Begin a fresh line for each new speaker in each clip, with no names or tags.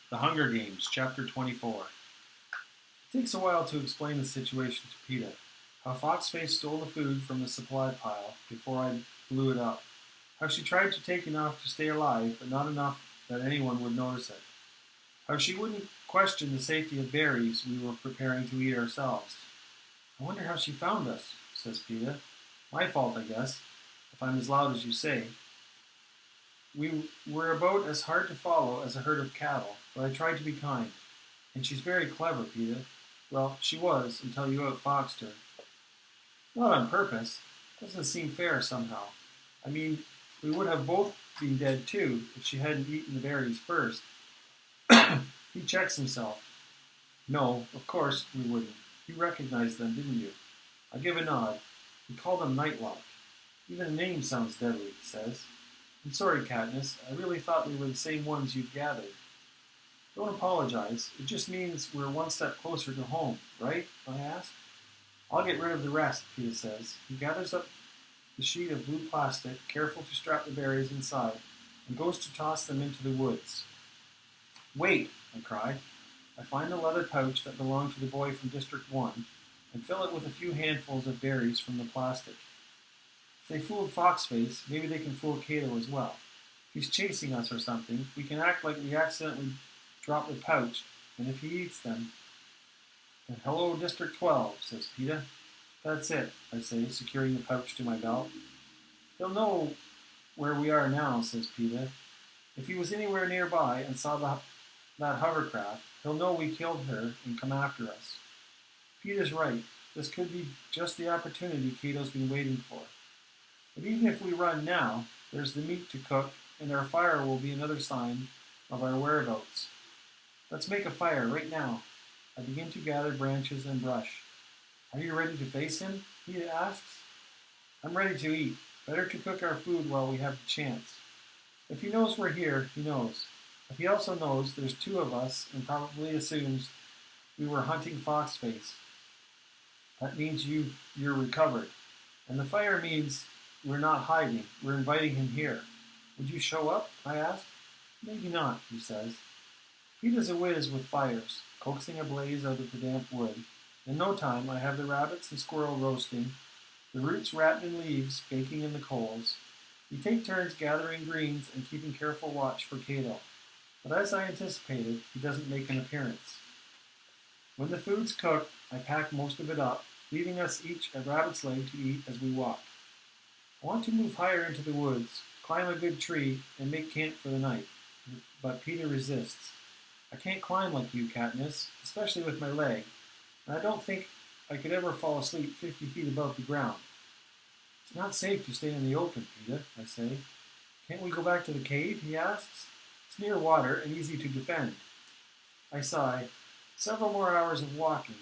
The Hunger Games, Chapter 24. It takes a while to explain the situation to PETA. How Foxface stole the food from the supply pile before I blew it up. How she tried to take enough to stay alive, but not enough that anyone would notice it. How she wouldn't question the safety of berries we were preparing to eat ourselves. I wonder how she found us, says PETA. My fault, I guess, if I'm as loud as you say. We were about as hard to follow as a herd of cattle, but I tried to be kind. And she's very clever, PETA. Well, she was, until you outfoxed her. Not on purpose. Doesn't seem fair somehow. I mean, we would have both been dead too if she hadn't eaten the berries first. He checks himself. No, of course we wouldn't. You recognized them, didn't you? I give a nod. We call them Nightlock. Even the name sounds deadly, he says. I'm sorry, Katniss. I really thought we were the same ones you'd gathered. Don't apologize. It just means we're one step closer to home, right? I ask. I'll get rid of the rest, PETA says. He gathers up the sheet of blue plastic, careful to strap the berries inside, and goes to toss them into the woods. Wait, I cry. I find the leather pouch that belonged to the boy from District 1 and fill it with a few handfuls of berries from the plastic. If they fooled Foxface, maybe they can fool Cato as well. If he's chasing us or something, we can act like we accidentally dropped the pouch, and if he eats them... And hello, District 12, says PETA. That's it, I say, securing the pouch to my belt. He'll know where we are now, says PETA. If he was anywhere nearby and saw that hovercraft, he'll know we killed her and come after us. PETA's right. This could be just the opportunity Cato's been waiting for. But even if we run now, there's the meat to cook, and our fire will be another sign of our whereabouts. Let's make a fire right now. I begin to gather branches and brush. Are you ready to face him? PETA asks. I'm ready to eat. Better to cook our food while we have the chance. If he knows we're here, he knows. But he also knows there's two of us and probably assumes we were hunting Foxface. That means you're recovered. And the fire means we're not hiding. We're inviting him here. Would you show up? I ask. Maybe not, he says. PETA's a whiz with fires, coaxing a blaze out of the damp wood. In no time, I have the rabbits and squirrel roasting, the roots wrapped in leaves baking in the coals. We take turns gathering greens and keeping careful watch for Cato. But as I anticipated, he doesn't make an appearance. When the food's cooked, I pack most of it up, leaving us each a rabbit's leg to eat as we walk. I want to move higher into the woods, climb a good tree, and make camp for the night. But PETA resists. I can't climb like you, Katniss, especially with my leg, and I don't think I could ever fall asleep 50 feet above the ground. It's not safe to stay in the open, PETA, I say. Can't we go back to the cave, he asks. It's near water and easy to defend. I sigh. Several more hours of walking,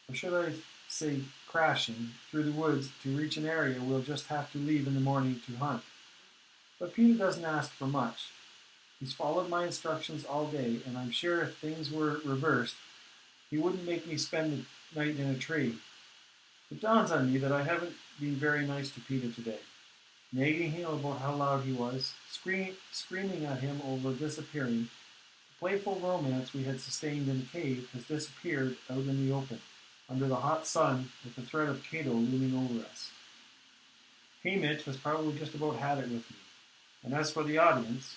or should I say crashing, through the woods to reach an area we'll just have to leave in the morning to hunt. But PETA doesn't ask for much. He's followed my instructions all day, and I'm sure if things were reversed, he wouldn't make me spend the night in a tree. It dawns on me that I haven't been very nice to PETA today, nagging him about how loud he was, screaming at him over disappearing. The playful romance we had sustained in the cave has disappeared out in the open, under the hot sun with the threat of Cato looming over us. Haymitch has probably just about had it with me, and as for the audience,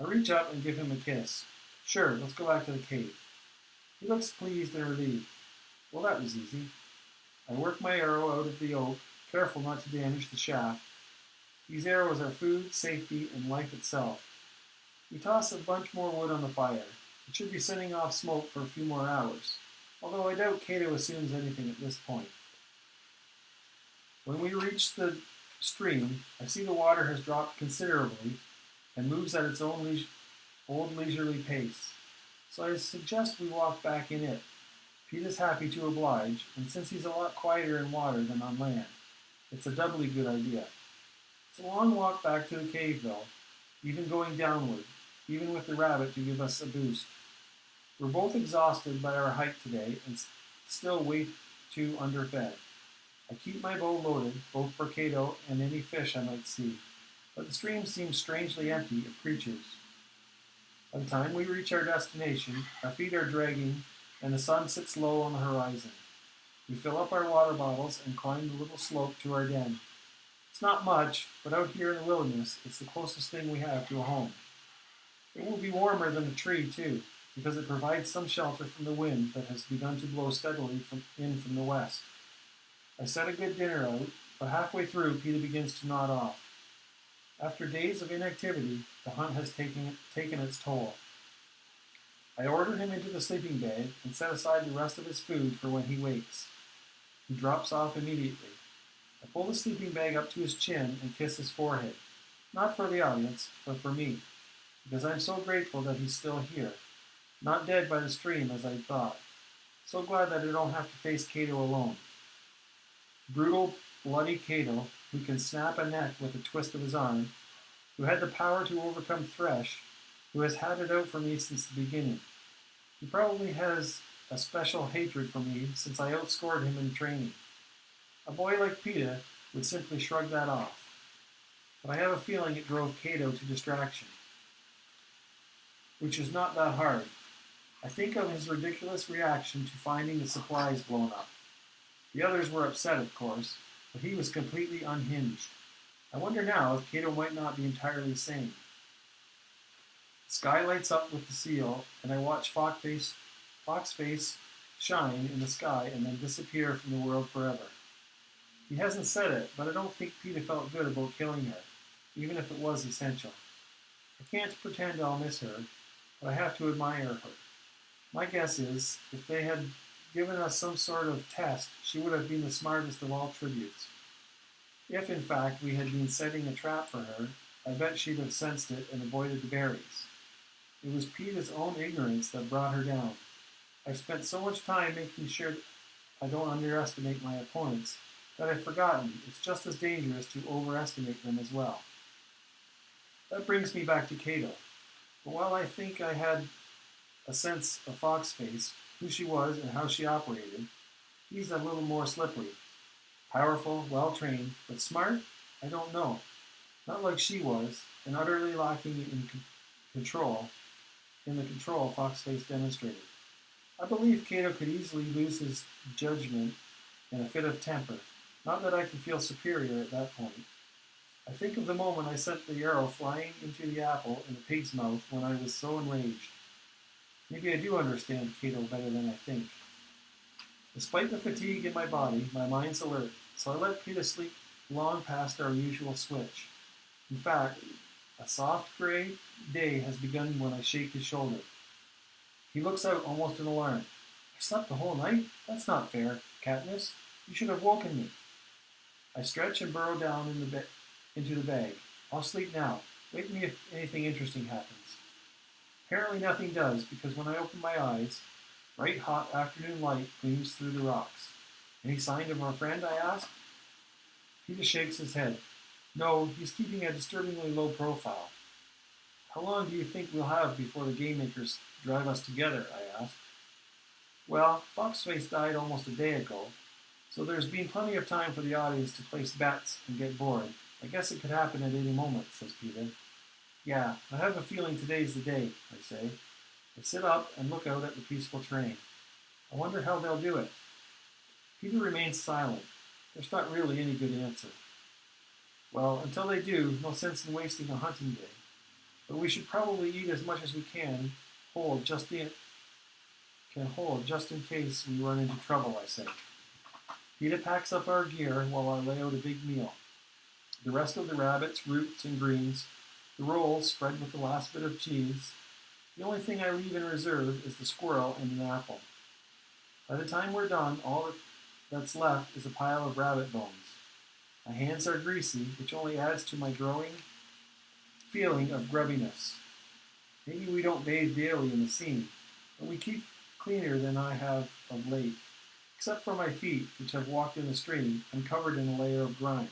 I reach up and give him a kiss. Sure, let's go back to the cave. He looks pleased and relieved. Well, that was easy. I work my arrow out of the oak, careful not to damage the shaft. These arrows are food, safety, and life itself. We toss a bunch more wood on the fire. It should be sending off smoke for a few more hours, although I doubt Cato assumes anything at this point. When we reach the stream, I see the water has dropped considerably and moves at its own old leisurely pace. So I suggest we walk back in it. PETA's happy to oblige, and since he's a lot quieter in water than on land, it's a doubly good idea. It's a long walk back to the cave, though, even going downward, even with the rabbit to give us a boost. We're both exhausted by our hike today and still way too underfed. I keep my bow loaded, both for Cato and any fish I might see, but the stream seems strangely empty of creatures. By the time we reach our destination, our feet are dragging and the sun sits low on the horizon. We fill up our water bottles and climb the little slope to our den. It's not much, but out here in the wilderness, it's the closest thing we have to a home. It will be warmer than the tree, too, because it provides some shelter from the wind that has begun to blow steadily from the west. I set a good dinner out, but halfway through, Peter begins to nod off. After days of inactivity, the hunt has taken its toll. I order him into the sleeping bag and set aside the rest of his food for when he wakes. He drops off immediately. I pull the sleeping bag up to his chin and kiss his forehead. Not for the audience, but for me, because I'm so grateful that he's still here, not dead by the stream as I thought. So glad that I don't have to face Cato alone. Brutal, bloody Cato, who can snap a neck with a twist of his arm, who had the power to overcome Thresh, who has had it out for me since the beginning. He probably has a special hatred for me since I outscored him in training. A boy like Peter would simply shrug that off. But I have a feeling it drove Cato to distraction, which is not that hard. I think of his ridiculous reaction to finding the supplies blown up. The others were upset, of course, but he was completely unhinged. I wonder now if Cato might not be entirely sane. The sky lights up with the seal, and I watch Foxface shine in the sky and then disappear from the world forever. He hasn't said it, but I don't think Peter felt good about killing her, even if it was essential. I can't pretend I'll miss her, but I have to admire her. My guess is, if they had given us some sort of test, she would have been the smartest of all tributes. If, in fact, we had been setting a trap for her, I bet she'd have sensed it and avoided the berries. It was Peter's own ignorance that brought her down. I've spent so much time making sure I don't underestimate my opponents that I've forgotten it's just as dangerous to overestimate them as well. That brings me back to Cato. But while I think I had a sense of Foxface, who she was and how she operated, he's a little more slippery. Powerful, well-trained, but smart? I don't know. Not like she was, and utterly lacking in control, in the control Foxface demonstrated. I believe Cato could easily lose his judgment in a fit of temper. Not that I can feel superior at that point. I think of the moment I sent the arrow flying into the apple in the pig's mouth when I was so enraged. Maybe I do understand Cato better than I think. Despite the fatigue in my body, my mind's alert, so I let Peter sleep long past our usual switch. In fact, a soft gray day has begun when I shake his shoulder. He looks out almost in alarm. I slept the whole night? That's not fair, Katniss. You should have woken me. I stretch and burrow down into the bag. I'll sleep now. Wake me if anything interesting happens. Apparently nothing does, because when I open my eyes, bright hot afternoon light gleams through the rocks. Any sign of our friend, I ask? Peter shakes his head. No, he's keeping a disturbingly low profile. How long do you think we'll have before the game makers drive us together, I asked. Well, Foxface died almost a day ago, so there's been plenty of time for the audience to place bets and get bored. I guess it could happen at any moment, says Peter. Yeah, I have a feeling today's the day, I say. I sit up and look out at the peaceful terrain. I wonder how they'll do it. Peter remains silent. There's not really any good answer. Well, until they do, no sense in wasting a hunting day. But we should probably eat as much as we can hold just in case we run into trouble, I say. Peter packs up our gear while I lay out a big meal. The rest of the rabbits, roots, and greens, the rolls spread with the last bit of cheese. The only thing I leave in reserve is the squirrel and an apple. By the time we're done, all that's left is a pile of rabbit bones. My hands are greasy, which only adds to my growing feeling of grubbiness. Maybe we don't bathe daily in the sea, but we keep cleaner than I have of late. Except for my feet, which have walked in the stream and covered in a layer of grime.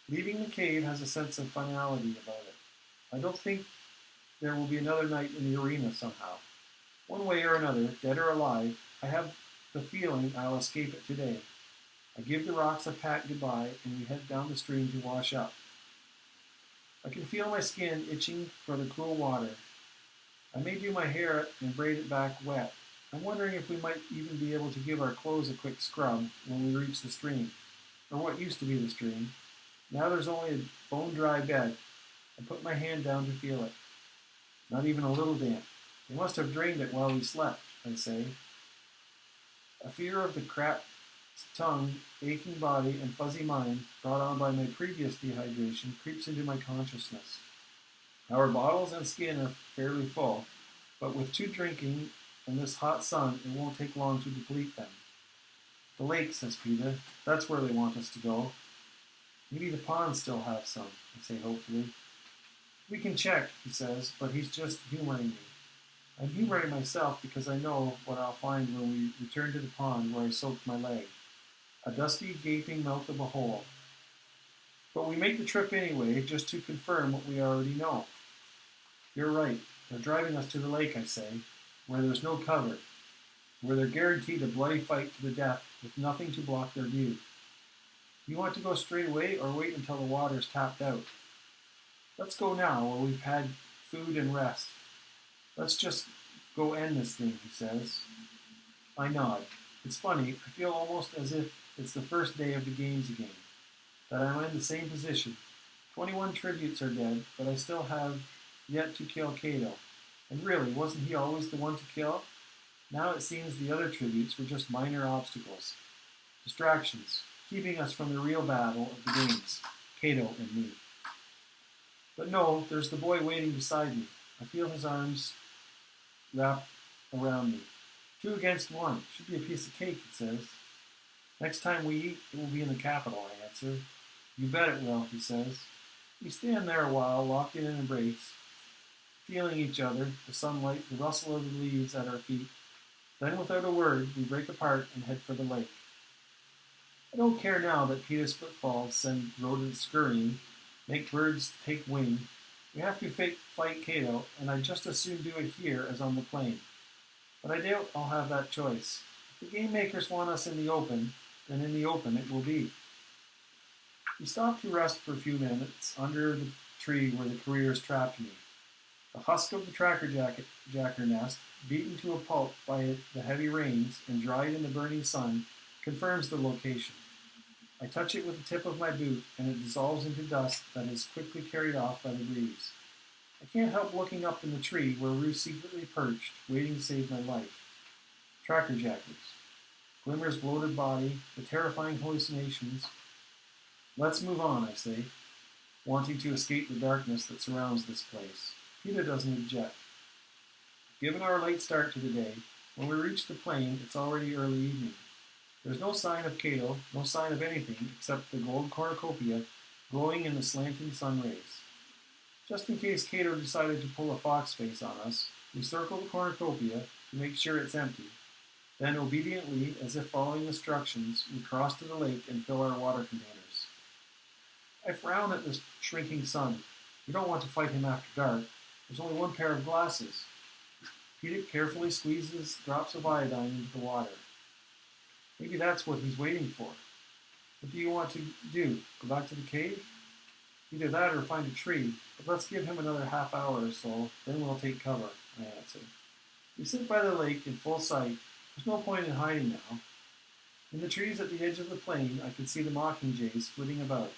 Leaving the cave has a sense of finality about it. I don't think there will be another night in the arena somehow. One way or another, dead or alive, I have the feeling I'll escape it today. I give the rocks a pat goodbye, and we head down the stream to wash up. I can feel my skin itching for the cool water. I may do my hair and braid it back wet. I'm wondering if we might even be able to give our clothes a quick scrub when we reach the stream, or what used to be the stream. Now there's only a bone-dry bed. I put my hand down to feel it. Not even a little damp. They must have drained it while we slept, I say. A fear of the cracked tongue, aching body, and fuzzy mind brought on by my previous dehydration creeps into my consciousness. Our bottles and skin are fairly full, but with 2 drinking and this hot sun, it won't take long to deplete them. The lake, says Peter. That's where they want us to go. Maybe the ponds still have some, I say hopefully. We can check, he says, but he's just humoring me. I'm humoring myself because I know what I'll find when we return to the pond where I soaked my leg. A dusty, gaping mouth of a hole. But we make the trip anyway, just to confirm what we already know. You're right. They're driving us to the lake, I say, where there's no cover, where they're guaranteed a bloody fight to the death with nothing to block their view. You want to go straight away or wait until the water's tapped out? Let's go now, while we've had food and rest. Let's just go end this thing, he says. I nod. It's funny, I feel almost as if it's the first day of the games again, that I'm in the same position. 21 tributes are dead, but I still have yet to kill Cato. And really, wasn't he always the one to kill? Now it seems the other tributes were just minor obstacles. Distractions, keeping us from the real battle of the games, Cato and me. But no, there's the boy waiting beside me. I feel his arms wrapped around me. 2 against 1. Should be a piece of cake, he says. Next time we eat, it will be in the capital, I answer. You bet it will, he says. We stand there a while, locked in an embrace, feeling each other, the sunlight, the rustle of the leaves at our feet. Then, without a word, we break apart and head for the lake. I don't care now that Peter's footfalls send rodents scurrying, make birds take wing. We have to fight Cato, and I'd just as soon do it here as on the plain. But I doubt I'll have that choice. If the game makers want us in the open, then in the open it will be. We stop to rest for a few minutes under the tree where the careers trapped me. The husk of the jacker nest, beaten to a pulp by the heavy rains and dried in the burning sun, confirms the location. I touch it with the tip of my boot, and it dissolves into dust that is quickly carried off by the breeze. I can't help looking up in the tree where Rue secretly perched, waiting to save my life. Tracker jackets. Glimmer's bloated body, the terrifying hallucinations. Let's move on, I say, wanting to escape the darkness that surrounds this place. Peter doesn't object. Given our late start to the day, when we reach the plain, it's already early evening. There's no sign of Cato, no sign of anything except the gold cornucopia glowing in the slanting sun rays. Just in case Cato decided to pull a fox face on us, we circle the cornucopia to make sure it's empty. Then, obediently, as if following instructions, we cross to the lake and fill our water containers. I frown at this shrinking sun. We don't want to fight him after dark. There's only 1 pair of glasses. Peter carefully squeezes drops of iodine into the water. Maybe that's what he's waiting for. What do you want to do? Go back to the cave? Either that or find a tree, but let's give him another half hour or so, then we'll take cover, I answer. We sit by the lake in full sight. There's no point in hiding now. In the trees at the edge of the plain, I could see the mockingjays flitting about,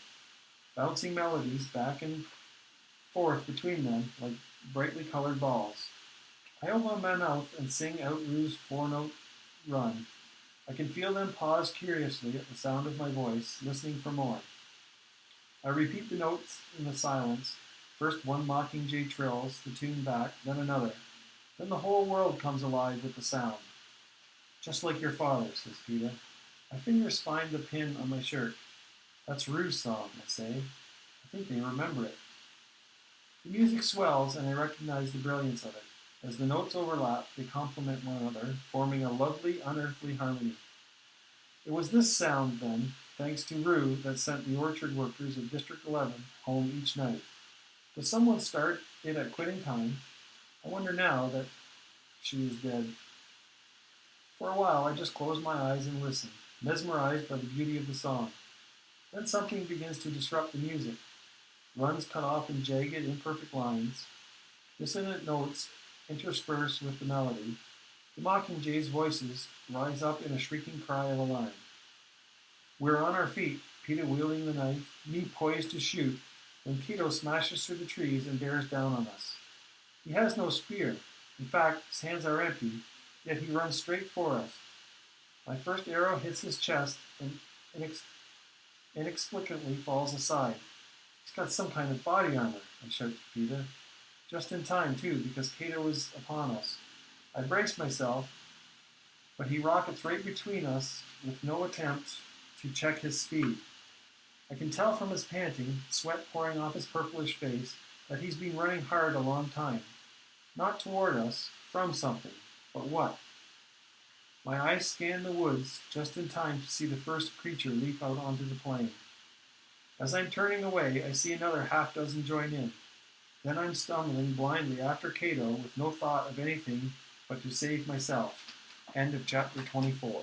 bouncing melodies back and forth between them like brightly colored balls. I open my mouth and sing out Rue's 4-note run. I can feel them pause curiously at the sound of my voice, listening for more. I repeat the notes in the silence. First 1 mockingjay trills the tune back, then another. Then the whole world comes alive with the sound. Just like your father, says Peter. My fingers find the pin on my shirt. That's Rue's song, I say. I think they remember it. The music swells, and I recognize the brilliance of it. As the notes overlap, they complement one another, forming a lovely, unearthly harmony. It was this sound, then, thanks to Rue, that sent the orchard workers of District 11 home each night. Does someone start it at quitting time? I wonder now that she is dead. For a while, I just close my eyes and listen, mesmerized by the beauty of the song. Then something begins to disrupt the music. Runs cut off in jagged, imperfect lines. Dissonant notes interspersed with the melody, the mockingjays' voices rise up in a shrieking cry of alarm. We're on our feet, Peter wielding the knife, me poised to shoot, when Keto smashes through the trees and bears down on us. He has no spear. In fact, his hands are empty, yet he runs straight for us. My first arrow hits his chest and inexplicably falls aside. He's got some kind of body armor, I shout to Peter. Just in time, too, because Cato is upon us. I brace myself, but he rockets right between us with no attempt to check his speed. I can tell from his panting, sweat pouring off his purplish face, that he's been running hard a long time. Not toward us, from something, but what? My eyes scan the woods just in time to see the first creature leap out onto the plain. As I'm turning away, I see another half-dozen join in. Then I'm stumbling blindly after Cato with no thought of anything but to save myself. End of chapter 24.